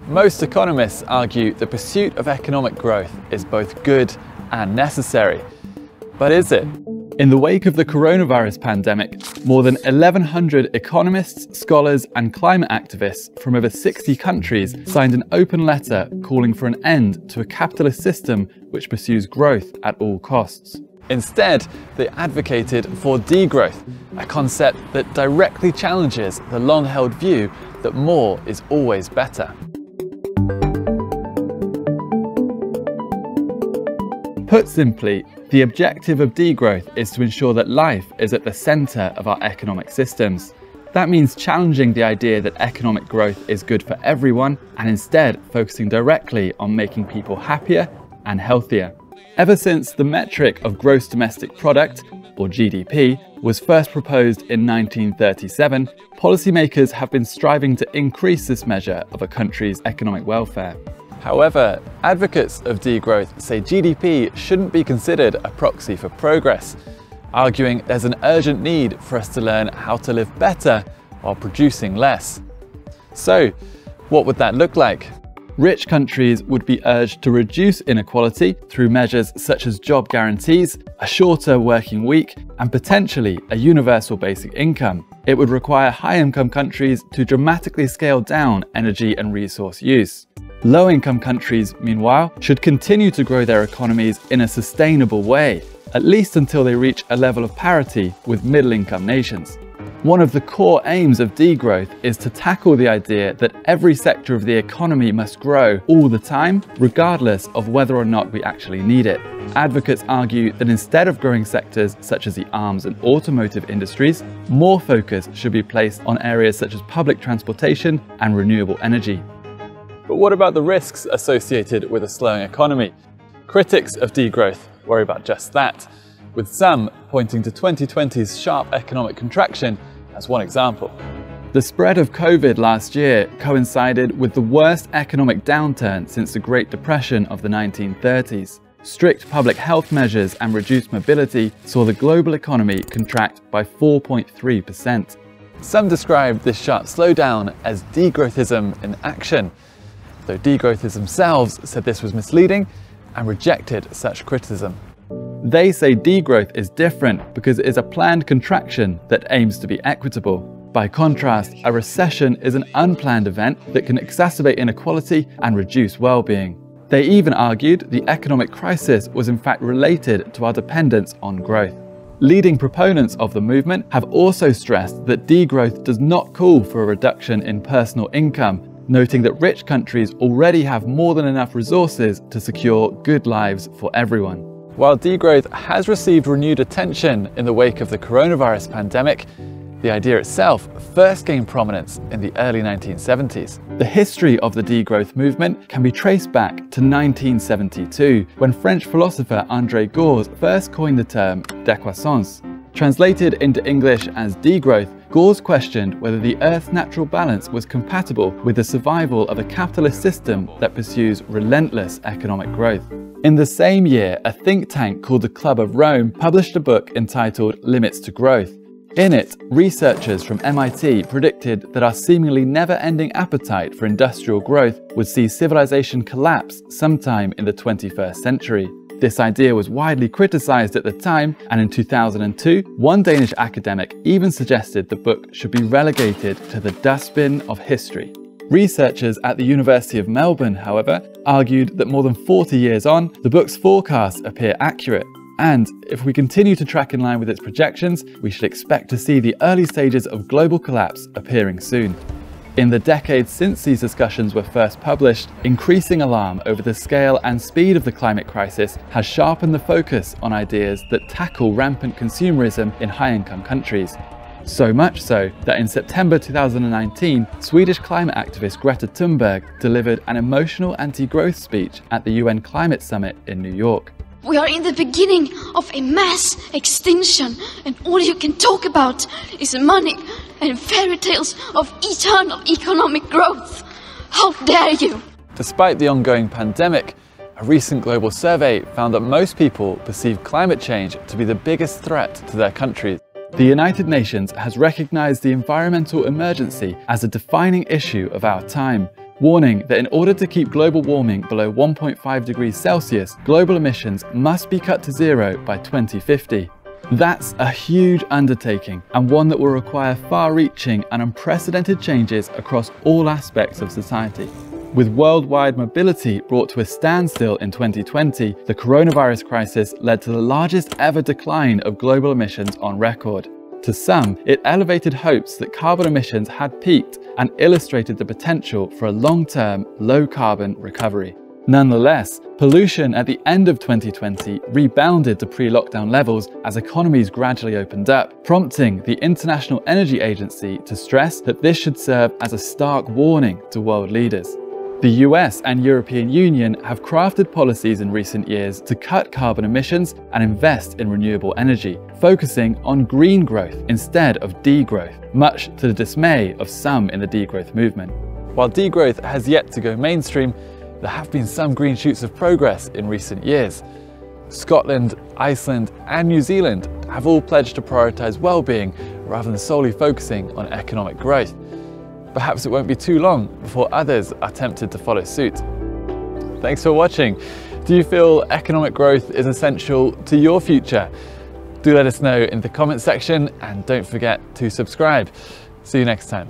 Most economists argue the pursuit of economic growth is both good and necessary. But is it? In the wake of the coronavirus pandemic, more than 1,100 economists, scholars, and climate activists from over 60 countries signed an open letter calling for an end to a capitalist system which pursues growth at all costs. Instead, they advocated for degrowth, a concept that directly challenges the long-held view that more is always better. Put simply, the objective of degrowth is to ensure that life is at the centre of our economic systems. That means challenging the idea that economic growth is good for everyone and instead focusing directly on making people happier and healthier. Ever since the metric of gross domestic product, or GDP, was first proposed in 1937, policymakers have been striving to increase this measure of a country's economic welfare. However, advocates of degrowth say GDP shouldn't be considered a proxy for progress, arguing there's an urgent need for us to learn how to live better while producing less. So, what would that look like? Rich countries would be urged to reduce inequality through measures such as job guarantees, a shorter working week, and potentially a universal basic income. It would require high-income countries to dramatically scale down energy and resource use. Low-income countries, meanwhile, should continue to grow their economies in a sustainable way, at least until they reach a level of parity with middle-income nations. One of the core aims of degrowth is to tackle the idea that every sector of the economy must grow all the time, regardless of whether or not we actually need it. Advocates argue that instead of growing sectors such as the arms and automotive industries, more focus should be placed on areas such as public transportation and renewable energy. But what about the risks associated with a slowing economy? Critics of degrowth worry about just that, with some pointing to 2020's sharp economic contraction as one example. The spread of COVID last year coincided with the worst economic downturn since the Great Depression of the 1930s. Strict public health measures and reduced mobility saw the global economy contract by 4.3%. Some describe this sharp slowdown as degrowthism in action, though degrowthers themselves said this was misleading and rejected such criticism. They say degrowth is different because it is a planned contraction that aims to be equitable. By contrast, a recession is an unplanned event that can exacerbate inequality and reduce well-being. They even argued the economic crisis was in fact related to our dependence on growth. Leading proponents of the movement have also stressed that degrowth does not call for a reduction in personal income, noting that rich countries already have more than enough resources to secure good lives for everyone. While degrowth has received renewed attention in the wake of the coronavirus pandemic, the idea itself first gained prominence in the early 1970s. The history of the degrowth movement can be traced back to 1972, when French philosopher André Gorz first coined the term décroissance. Translated into English as degrowth, Gorz questioned whether the Earth's natural balance was compatible with the survival of a capitalist system that pursues relentless economic growth. In the same year, a think tank called the Club of Rome published a book entitled Limits to Growth. In it, researchers from MIT predicted that our seemingly never-ending appetite for industrial growth would see civilization collapse sometime in the 21st century. This idea was widely criticized at the time, and in 2002, one Danish academic even suggested the book should be relegated to the dustbin of history. Researchers at the University of Melbourne, however, argued that more than 40 years on, the book's forecasts appear accurate. And if we continue to track in line with its projections, we should expect to see the early stages of global collapse appearing soon. In the decades since these discussions were first published, increasing alarm over the scale and speed of the climate crisis has sharpened the focus on ideas that tackle rampant consumerism in high-income countries. So much so that in September 2019, Swedish climate activist Greta Thunberg delivered an emotional anti-growth speech at the UN Climate Summit in New York. We are in the beginning of a mass extinction, and all you can talk about is money and fairy tales of eternal economic growth. How dare you! Despite the ongoing pandemic, a recent global survey found that most people perceive climate change to be the biggest threat to their countries. The United Nations has recognized the environmental emergency as a defining issue of our time. warning that in order to keep global warming below 1.5 degrees Celsius, global emissions must be cut to zero by 2050. That's a huge undertaking, and one that will require far-reaching and unprecedented changes across all aspects of society. With worldwide mobility brought to a standstill in 2020, the coronavirus crisis led to the largest ever decline of global emissions on record. To some, it elevated hopes that carbon emissions had peaked and illustrated the potential for a long-term, low-carbon recovery. Nonetheless, pollution at the end of 2020 rebounded to pre-lockdown levels as economies gradually opened up, prompting the International Energy Agency to stress that this should serve as a stark warning to world leaders. The US and European Union have crafted policies in recent years to cut carbon emissions and invest in renewable energy, focusing on green growth instead of degrowth, much to the dismay of some in the degrowth movement. While degrowth has yet to go mainstream, there have been some green shoots of progress in recent years. Scotland, Iceland, and New Zealand have all pledged to prioritise well-being rather than solely focusing on economic growth. Perhaps it won't be too long before others are tempted to follow suit. Thanks for watching. Do you feel economic growth is essential to your future? Do let us know in the comments section, and don't forget to subscribe. See you next time.